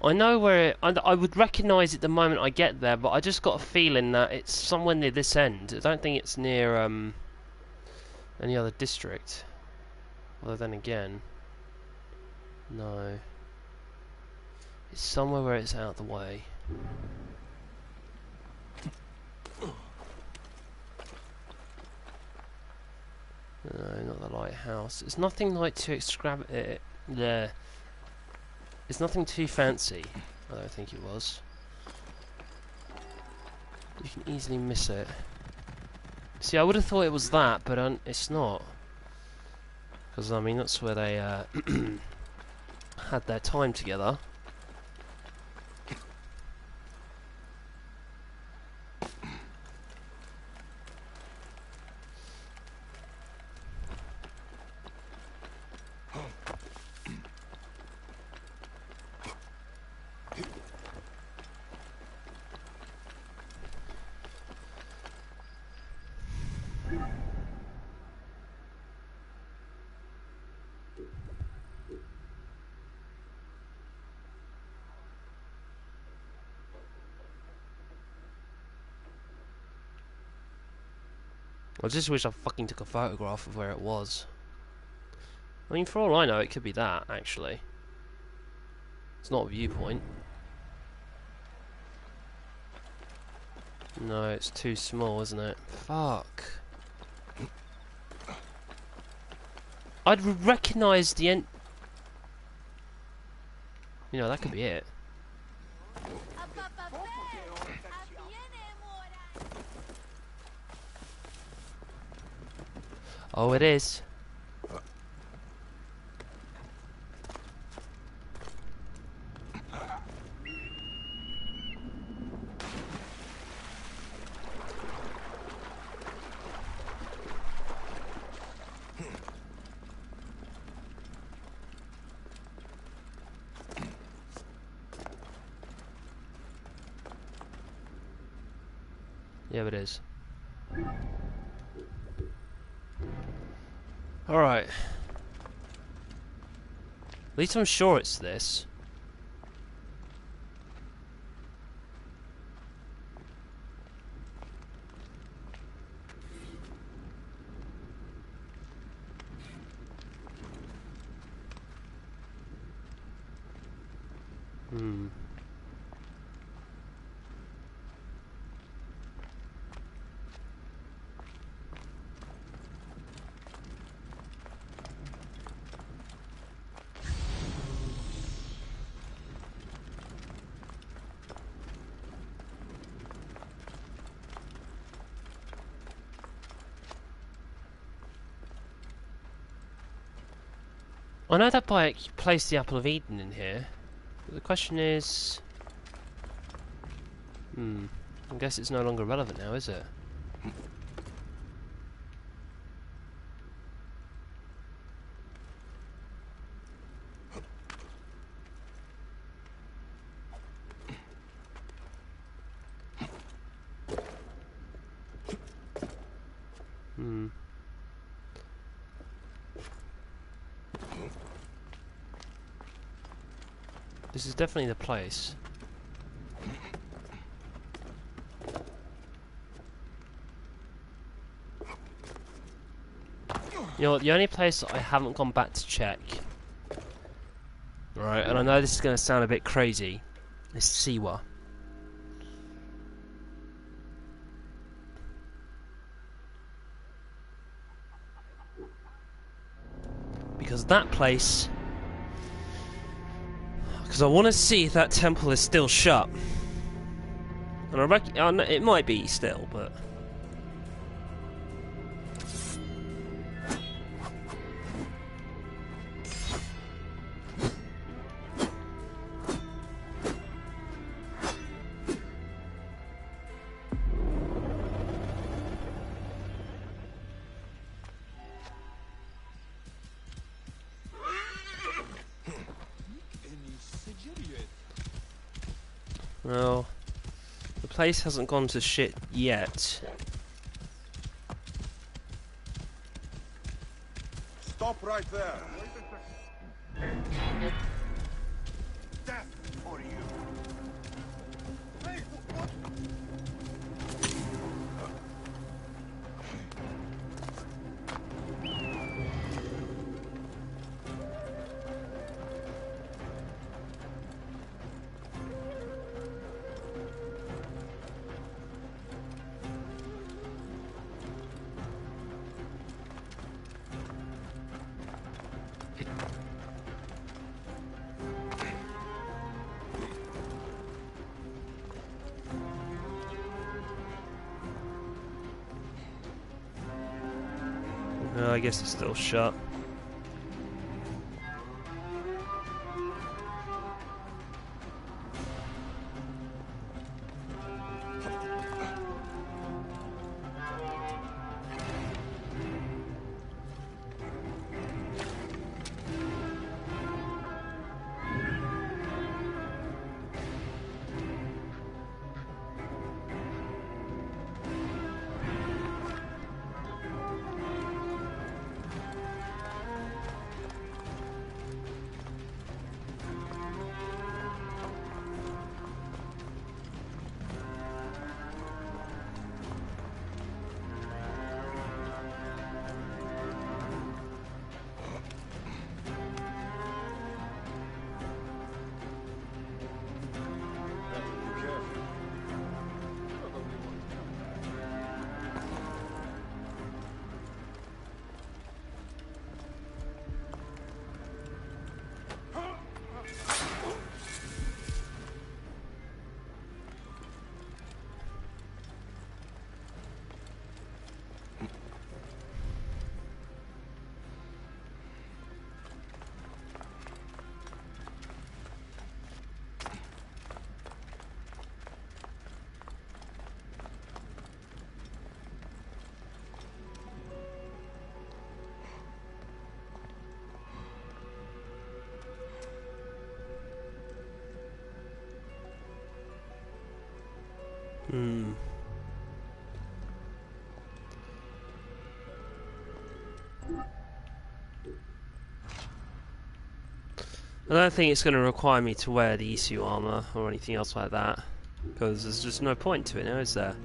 I know where it, I would recognise it the moment I get there, but I just got a feeling that it's somewhere near this end. I don't think it's near any other district. Although then again, no. It's somewhere where it's out of the way. No, not the lighthouse. It's nothing like too extravagant. There. It's nothing too fancy. I don't think it was. You can easily miss it. See, I would have thought it was that, but it's not. Because, I mean, that's where they had their time together. I just wish I fucking took a photograph of where it was. I mean, for all I know, it could be that, actually. It's not a viewpoint. No, it's too small, isn't it? Fuck. I'd recognise the end. You know, that could be it. Oh, it is. Yeah, it is. Alright. At least I'm sure it's this. Hmm. I know that bike placed the Apple of Eden in here, but the question is... I guess it's no longer relevant now, is it? This is definitely the place. You know what, the only place that I haven't gone back to check, right, and I know this is going to sound a bit crazy, is Siwa. Because that place... Because I want to see if that temple is still shut. And I reckon it might be still, but... Well, the place hasn't gone to shit yet. Stop right there. Death for you. Hey, what? I guess it's still shut. Hmm. I don't think it's going to require me to wear the ECU armor or anything else like that, because there's just no point to it now, is there?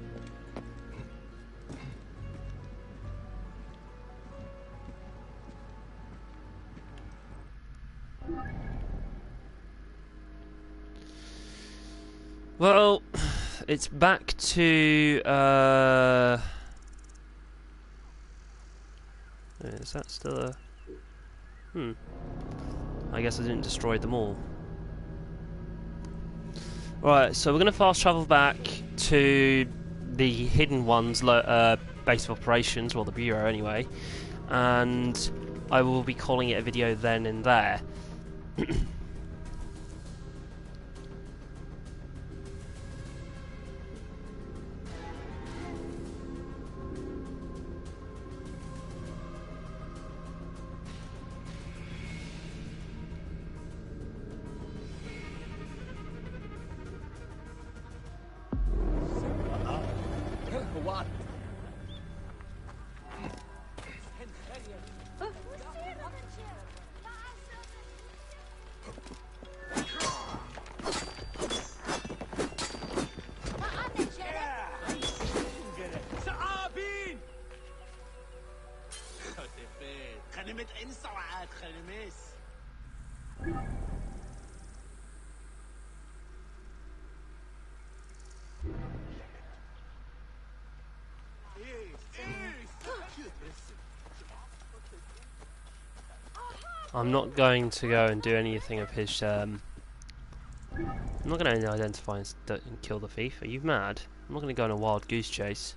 Well, it's back to, is that still a... I guess I didn't destroy them all. Right, so we're going to fast travel back to the hidden one's base of operations, well, the bureau anyway, and I will be calling it a video then and there. I'm not going to go and do anything of his, I'm not going to identify and kill the thief. Are you mad? I'm not going to go on a wild goose chase.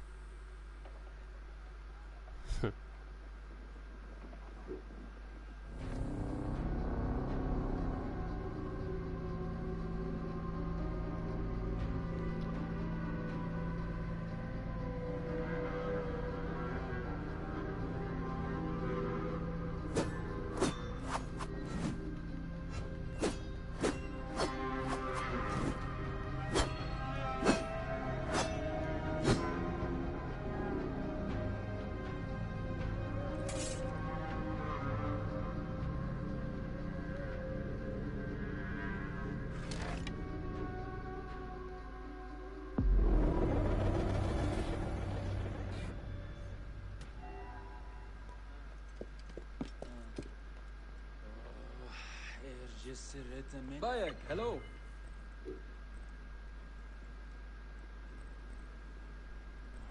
Bayek, hello.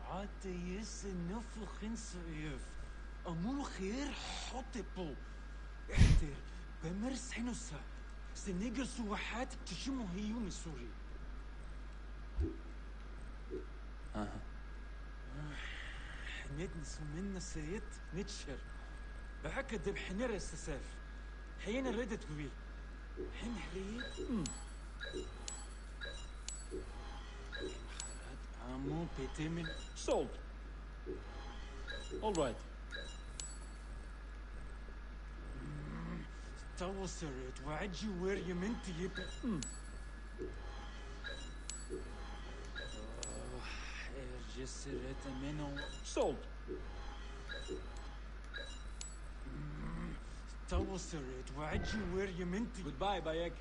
عاد يس نفخ انسيف امور خير حطبو احتر بمرس حنوسا سنيجر سوحات تشمو هيوم السوري نتنسو منا سيت نتشر بحكة دب حنر استساف حين ردت قوي حين حريت عمو بيتمن sold. All right. توصلت وعجي وير يمنتي يبقى جسرت منو sold. توصلت وعجي وير يمنتي goodbye بايك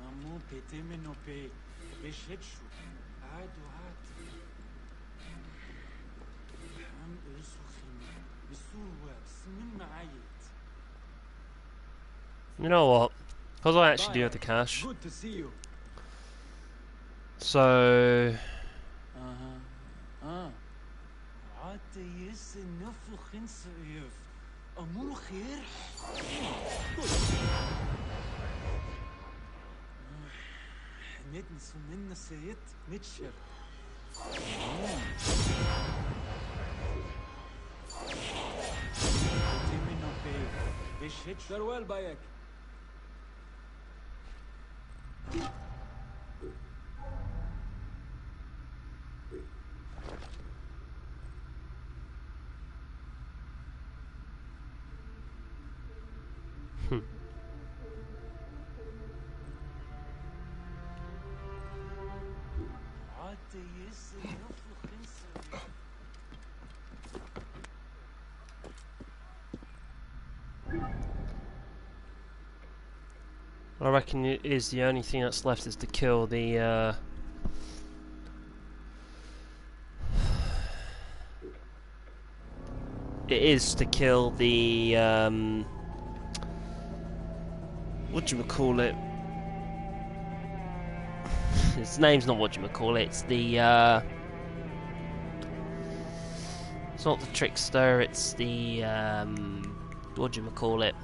عمو بيتمنو بي بيشتشو عاد وعاد حم إرسوخين بسوة بسمن معايت. You know what? Because I actually do have the cash. Good to see you. So عاد يس نفخ انسيف أمور خير. نتنسو منا سيت نتشر. تيمينو بي بيشتش farewell بايك. عاد يس نفخ انسيف. I reckon it is the only thing that's left is to kill the it is to kill the whatchamacallit. His name's not whatchamacallit, it's the it's not the trickster, it's the whatchamacallit.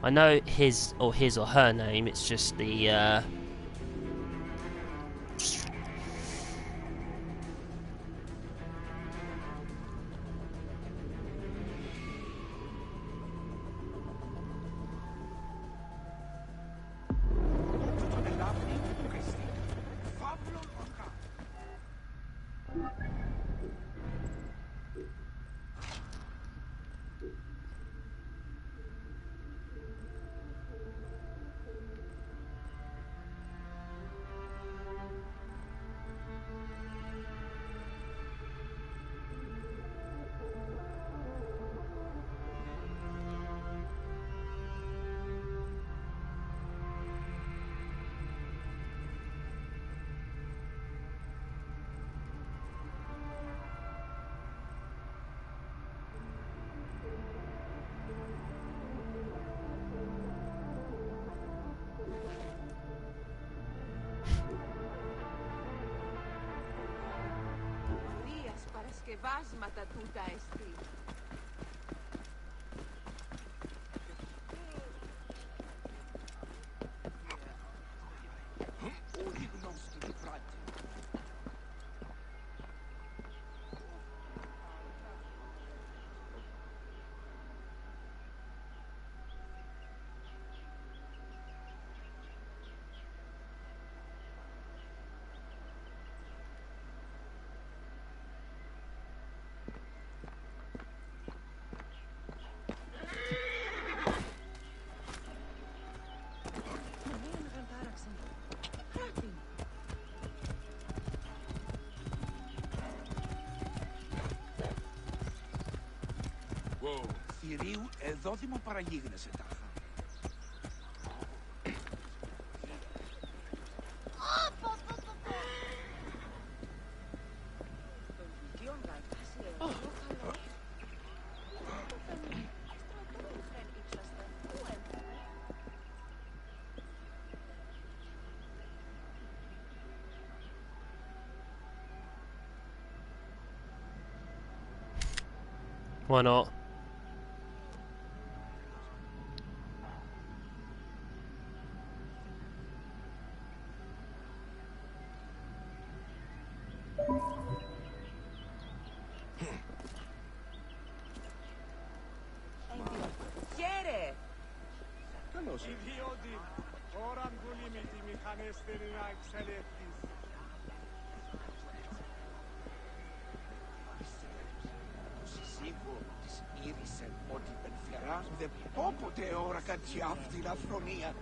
I know his or her name, it's just the Παρασκευάσματα τούτα εστί. Όλοι γνώστοι πράτη. Θηρίου εδώ δημοπαραγίγνεσαι τάχα. why not? Σύμβο της ήρησε ότι πενφερά δεν πόποτε όρακα τσιάφτη λαθρονία.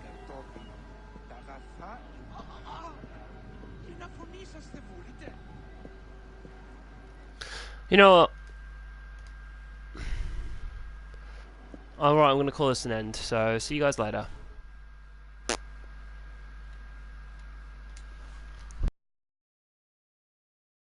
Κατόπιν τα αγαθά και να φωνή σας δεν βούλετε. You know what? Alright, I'm going to call this an end, so see you guys later.